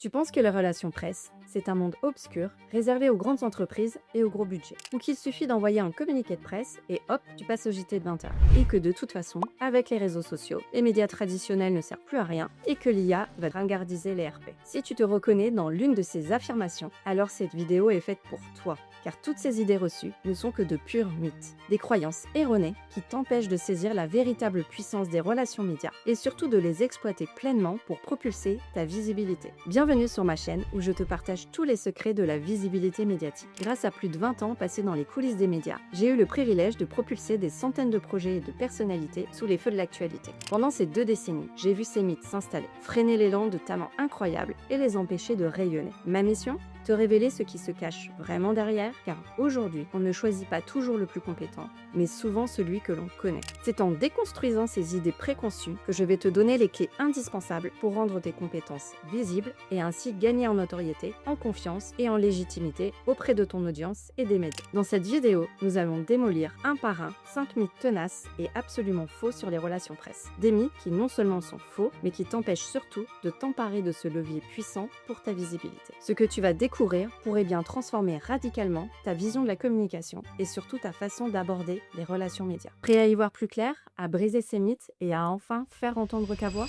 Tu penses que la relation presse, c'est un monde obscur, réservé aux grandes entreprises et aux gros budgets, ou qu'il suffit d'envoyer un communiqué de presse et hop, tu passes au JT de 20h. Et que de toute façon, avec les réseaux sociaux, les médias traditionnels ne servent plus à rien et que l'IA va ringardiser les RP. Si tu te reconnais dans l'une de ces affirmations, alors cette vidéo est faite pour toi. Car toutes ces idées reçues ne sont que de purs mythes, des croyances erronées qui t'empêchent de saisir la véritable puissance des relations médias et surtout de les exploiter pleinement pour propulser ta visibilité. Bienvenue sur ma chaîne où je te partage tous les secrets de la visibilité médiatique. Grâce à plus de 20 ans passés dans les coulisses des médias, j'ai eu le privilège de propulser des centaines de projets et de personnalités sous les feux de l'actualité. Pendant ces 2 décennies, j'ai vu ces mythes s'installer, freiner l'élan de talents incroyables et les empêcher de rayonner. Ma mission ? Te révéler ce qui se cache vraiment derrière, car aujourd'hui, on ne choisit pas toujours le plus compétent, mais souvent celui que l'on connaît. C'est en déconstruisant ces idées préconçues que je vais te donner les clés indispensables pour rendre tes compétences visibles et ainsi gagner en notoriété, en confiance et en légitimité auprès de ton audience et des médias. Dans cette vidéo, nous allons démolir un par un 5 mythes tenaces et absolument faux sur les relations presse. Des mythes qui non seulement sont faux, mais qui t'empêchent surtout de t'emparer de ce levier puissant pour ta visibilité. Ce que tu vas découvrir pourrait bien transformer radicalement ta vision de la communication et surtout ta façon d'aborder les relations médias. Prêt à y voir plus clair, à briser ces mythes et à enfin faire entendre ta voix ?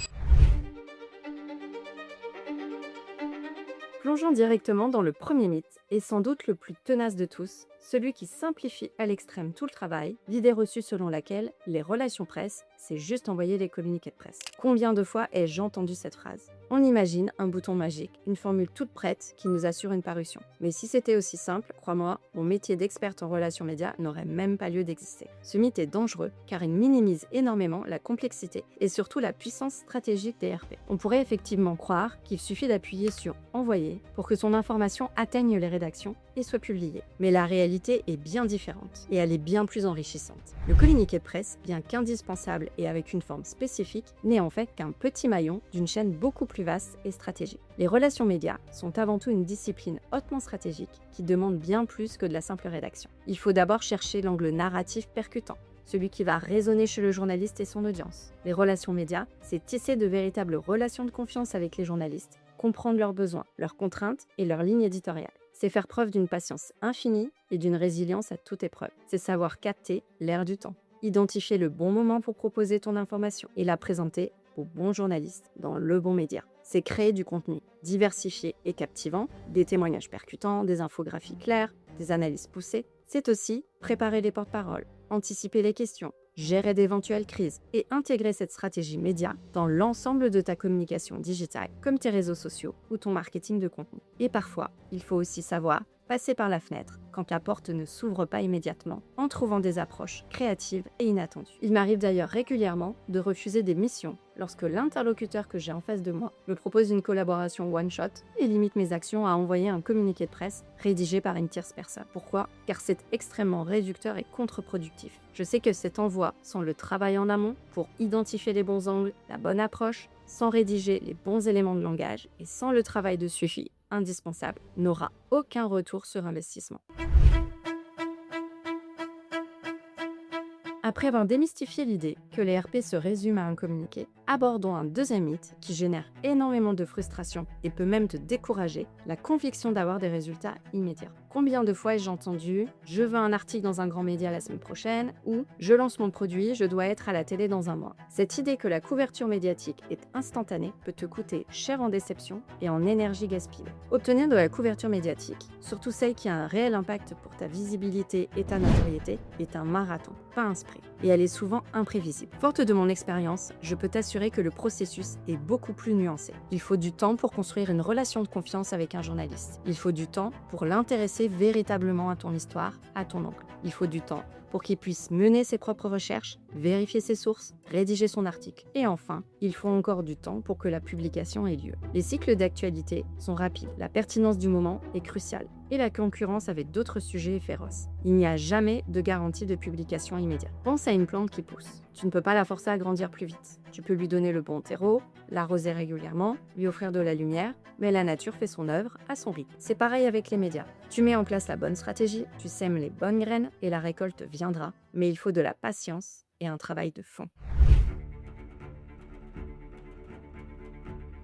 Plongeons directement dans le premier mythe, et sans doute le plus tenace de tous, celui qui simplifie à l'extrême tout le travail, l'idée reçue selon laquelle les relations presse, c'est juste envoyer des communiqués de presse. Combien de fois ai-je entendu cette phrase ? On imagine un bouton magique, une formule toute prête qui nous assure une parution. Mais si c'était aussi simple, crois-moi, mon métier d'experte en relations médias n'aurait même pas lieu d'exister. Ce mythe est dangereux car il minimise énormément la complexité et surtout la puissance stratégique des RP. On pourrait effectivement croire qu'il suffit d'appuyer sur envoyer pour que son information atteigne les rédactions et soit publiée. Mais la réalité est bien différente et elle est bien plus enrichissante. Le communiqué de presse, bien qu'indispensable et avec une forme spécifique, n'est en fait qu'un petit maillon d'une chaîne beaucoup plus vaste et stratégique. Les relations médias sont avant tout une discipline hautement stratégique qui demande bien plus que de la simple rédaction. Il faut d'abord chercher l'angle narratif percutant, celui qui va résonner chez le journaliste et son audience. Les relations médias, c'est tisser de véritables relations de confiance avec les journalistes, comprendre leurs besoins, leurs contraintes et leurs lignes éditoriales. C'est faire preuve d'une patience infinie et d'une résilience à toute épreuve. C'est savoir capter l'air du temps, identifier le bon moment pour proposer ton information et la présenter au bon journaliste dans le bon média. C'est créer du contenu diversifié et captivant, des témoignages percutants, des infographies claires, des analyses poussées. C'est aussi préparer les porte-paroles, anticiper les questions, gérer d'éventuelles crises et intégrer cette stratégie média dans l'ensemble de ta communication digitale, comme tes réseaux sociaux ou ton marketing de contenu. Et parfois, il faut aussi savoir passer par la fenêtre quand la porte ne s'ouvre pas immédiatement, en trouvant des approches créatives et inattendues. Il m'arrive d'ailleurs régulièrement de refuser des missions lorsque l'interlocuteur que j'ai en face de moi me propose une collaboration one-shot et limite mes actions à envoyer un communiqué de presse rédigé par une tierce personne. Pourquoi ? Car c'est extrêmement réducteur et contre-productif. Je sais que cet envoi, sans le travail en amont pour identifier les bons angles, la bonne approche, sans rédiger les bons éléments de langage et sans le travail de suivi indispensable, n'aura aucun retour sur investissement. Après avoir démystifié l'idée que les RP se résument à un communiqué, abordons un deuxième mythe qui génère énormément de frustration et peut même te décourager, la conviction d'avoir des résultats immédiats. Combien de fois ai-je entendu « je veux un article dans un grand média la semaine prochaine » ou « je lance mon produit, je dois être à la télé dans un mois ». Cette idée que la couverture médiatique est instantanée peut te coûter cher en déception et en énergie gaspillée. Obtenir de la couverture médiatique, surtout celle qui a un réel impact pour ta visibilité et ta notoriété, est un marathon, pas un sprint. Et elle est souvent imprévisible. Forte de mon expérience, je peux t'assurer que le processus est beaucoup plus nuancé. Il faut du temps pour construire une relation de confiance avec un journaliste. Il faut du temps pour l'intéresser véritablement à ton histoire, à ton angle. Il faut du temps pour qu'il puisse mener ses propres recherches, vérifier ses sources, rédiger son article. Et enfin, il faut encore du temps pour que la publication ait lieu. Les cycles d'actualité sont rapides, la pertinence du moment est cruciale, et la concurrence avec d'autres sujets est féroce. Il n'y a jamais de garantie de publication immédiate. Pense à une plante qui pousse. Tu ne peux pas la forcer à grandir plus vite. Tu peux lui donner le bon terreau, l'arroser régulièrement, lui offrir de la lumière, mais la nature fait son œuvre à son rythme. C'est pareil avec les médias. Tu mets en place la bonne stratégie, tu sèmes les bonnes graines et la récolte viendra. Mais il faut de la patience et un travail de fond.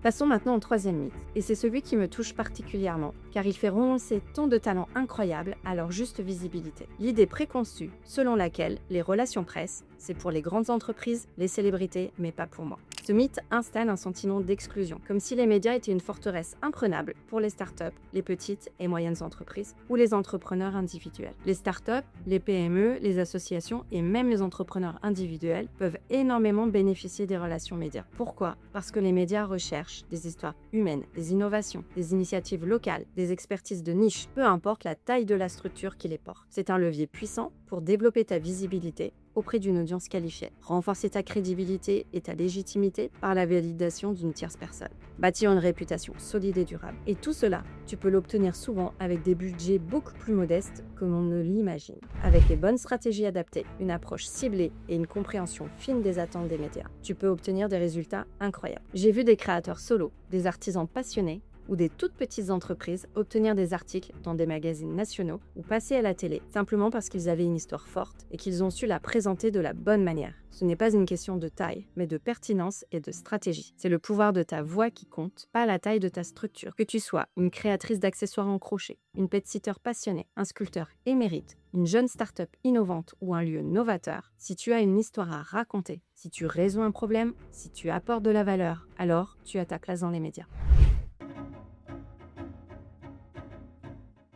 Passons maintenant au troisième mythe, et c'est celui qui me touche particulièrement, car il fait roncer tant de talents incroyables à leur juste visibilité. L'idée préconçue selon laquelle les relations presse, c'est pour les grandes entreprises, les célébrités, mais pas pour moi. Ce mythe installe un sentiment d'exclusion, comme si les médias étaient une forteresse imprenable pour les startups, les petites et moyennes entreprises ou les entrepreneurs individuels. Les startups, les PME, les associations et même les entrepreneurs individuels peuvent énormément bénéficier des relations médias. Pourquoi ? Parce que les médias recherchent des histoires humaines, des innovations, des initiatives locales, des expertises de niche, peu importe la taille de la structure qui les porte. C'est un levier puissant pour développer ta visibilité auprès d'une audience qualifiée, renforcer ta crédibilité et ta légitimité par la validation d'une tierce personne, bâtir une réputation solide et durable. Et tout cela, tu peux l'obtenir souvent avec des budgets beaucoup plus modestes que l'on ne l'imagine. Avec les bonnes stratégies adaptées, une approche ciblée et une compréhension fine des attentes des médias, tu peux obtenir des résultats incroyables. J'ai vu des créateurs solo, des artisans passionnés, ou des toutes petites entreprises obtenir des articles dans des magazines nationaux ou passer à la télé, simplement parce qu'ils avaient une histoire forte et qu'ils ont su la présenter de la bonne manière. Ce n'est pas une question de taille, mais de pertinence et de stratégie. C'est le pouvoir de ta voix qui compte, pas la taille de ta structure. Que tu sois une créatrice d'accessoires en crochet, une pet-sitter passionnée, un sculpteur émérite, une jeune start-up innovante ou un lieu novateur, si tu as une histoire à raconter, si tu résous un problème, si tu apportes de la valeur, alors tu as ta place dans les médias.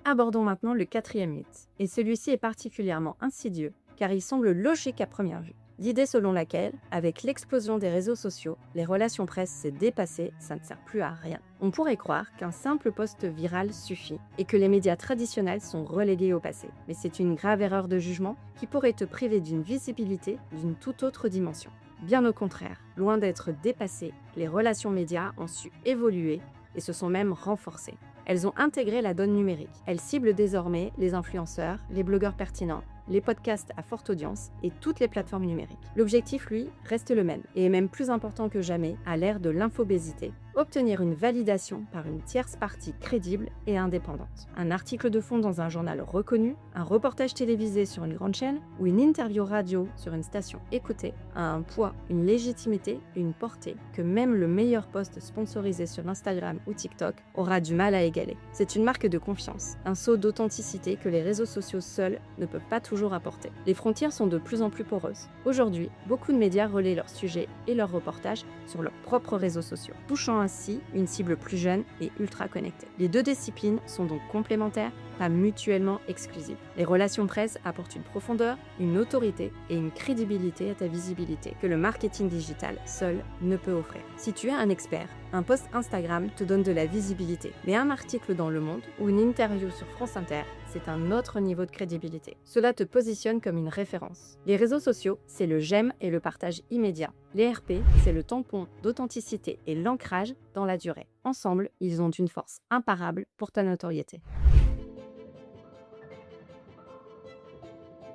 Abordons maintenant le quatrième mythe, et celui-ci est particulièrement insidieux car il semble logique à première vue. L'idée selon laquelle, avec l'explosion des réseaux sociaux, les relations presse s'est dépassées, ça ne sert plus à rien. On pourrait croire qu'un simple post viral suffit et que les médias traditionnels sont relégués au passé. Mais c'est une grave erreur de jugement qui pourrait te priver d'une visibilité d'une toute autre dimension. Bien au contraire, loin d'être dépassées, les relations médias ont su évoluer et se sont même renforcées. Elles ont intégré la donne numérique. Elles ciblent désormais les influenceurs, les blogueurs pertinents, les podcasts à forte audience et toutes les plateformes numériques. L'objectif, lui, reste le même et est même plus important que jamais à l'ère de l'infobésité. Obtenir une validation par une tierce partie crédible et indépendante. Un article de fond dans un journal reconnu, un reportage télévisé sur une grande chaîne ou une interview radio sur une station écoutée a un poids, une légitimité et une portée que même le meilleur post sponsorisé sur Instagram ou TikTok aura du mal à égaler. C'est une marque de confiance, un saut d'authenticité que les réseaux sociaux seuls ne peuvent pas toujours apporter. Les frontières sont de plus en plus poreuses. Aujourd'hui, beaucoup de médias relaient leurs sujets et leurs reportages sur leurs propres réseaux sociaux, touchant ainsi une cible plus jeune et ultra connectée. Les deux disciplines sont donc complémentaires, pas mutuellement exclusives. Les relations presse apportent une profondeur, une autorité et une crédibilité à ta visibilité que le marketing digital seul ne peut offrir. Si tu es un expert, un post Instagram te donne de la visibilité, mais un article dans Le Monde ou une interview sur France Inter, c'est un autre niveau de crédibilité. Cela te positionne comme une référence. Les réseaux sociaux, c'est le j'aime et le partage immédiat. Les RP, c'est le tampon d'authenticité et l'ancrage dans la durée. Ensemble, ils ont une force imparable pour ta notoriété.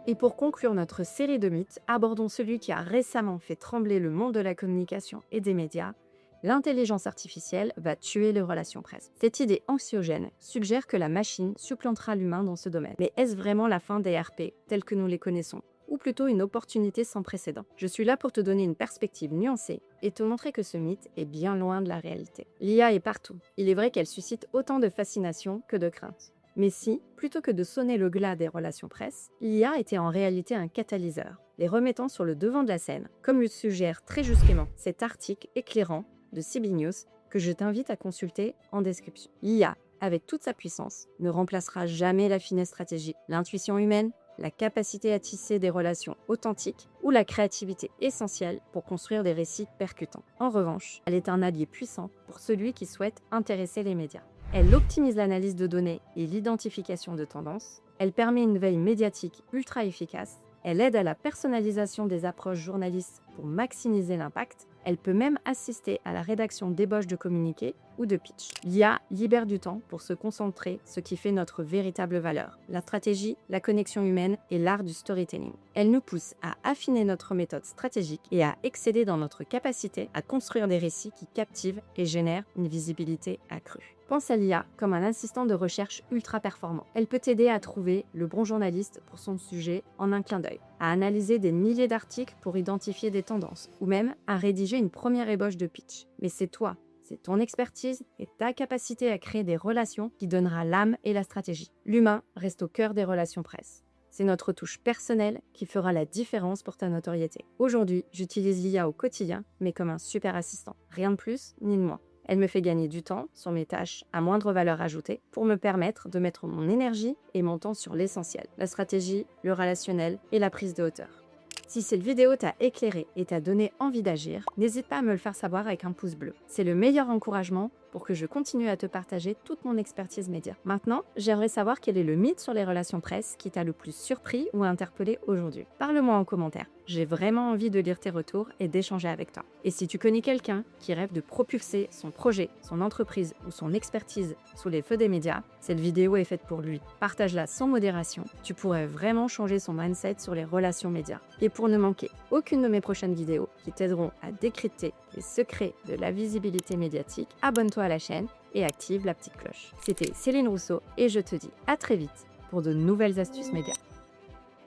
Et pour conclure notre série de mythes, abordons celui qui a récemment fait trembler le monde de la communication et des médias. L'intelligence artificielle va tuer les relations presse. Cette idée anxiogène suggère que la machine supplantera l'humain dans ce domaine. Mais est-ce vraiment la fin des RP telles que nous les connaissons ? Ou plutôt une opportunité sans précédent? Je suis là pour te donner une perspective nuancée et te montrer que ce mythe est bien loin de la réalité. L'IA est partout. Il est vrai qu'elle suscite autant de fascination que de crainte. Mais si, plutôt que de sonner le glas des relations presse, l'IA était en réalité un catalyseur, les remettant sur le devant de la scène, comme le suggère très justement cet article éclairant de CB News que je t'invite à consulter en description. L'IA, avec toute sa puissance, ne remplacera jamais la finesse stratégique, l'intuition humaine, la capacité à tisser des relations authentiques ou la créativité essentielle pour construire des récits percutants. En revanche, elle est un allié puissant pour celui qui souhaite intéresser les médias. Elle optimise l'analyse de données et l'identification de tendances. Elle permet une veille médiatique ultra efficace. Elle aide à la personnalisation des approches journalistes pour maximiser l'impact. Elle peut même assister à la rédaction d'ébauches de communiqués ou de pitch. L'IA libère du temps pour se concentrer sur ce qui fait notre véritable valeur, la stratégie, la connexion humaine et l'art du storytelling. Elle nous pousse à affiner notre méthode stratégique et à excéder dans notre capacité à construire des récits qui captivent et génèrent une visibilité accrue. Pense à l'IA comme un assistant de recherche ultra performant. Elle peut t'aider à trouver le bon journaliste pour son sujet en un clin d'œil, à analyser des milliers d'articles pour identifier des tendances, ou même à rédiger une première ébauche de pitch. Mais c'est C'est ton expertise et ta capacité à créer des relations qui donnera l'âme et la stratégie. L'humain reste au cœur des relations presse. C'est notre touche personnelle qui fera la différence pour ta notoriété. Aujourd'hui, j'utilise l'IA au quotidien, mais comme un super assistant. Rien de plus ni de moins. Elle me fait gagner du temps sur mes tâches à moindre valeur ajoutée pour me permettre de mettre mon énergie et mon temps sur l'essentiel, la stratégie, le relationnel et la prise de hauteur. Si cette vidéo t'a éclairé et t'a donné envie d'agir, n'hésite pas à me le faire savoir avec un pouce bleu. C'est le meilleur encouragement pour que je continue à te partager toute mon expertise média. Maintenant, j'aimerais savoir quel est le mythe sur les relations presse qui t'a le plus surpris ou interpellé aujourd'hui. Parle-moi en commentaire. J'ai vraiment envie de lire tes retours et d'échanger avec toi. Et si tu connais quelqu'un qui rêve de propulser son projet, son entreprise ou son expertise sous les feux des médias, cette vidéo est faite pour lui. Partage-la sans modération. Tu pourrais vraiment changer son mindset sur les relations médias. Et pour ne manquer aucune de mes prochaines vidéos qui t'aideront à décrypter les secrets de la visibilité médiatique, abonne-toi à la chaîne et active la petite cloche. C'était Céline Rousseau et je te dis à très vite pour de nouvelles astuces médias.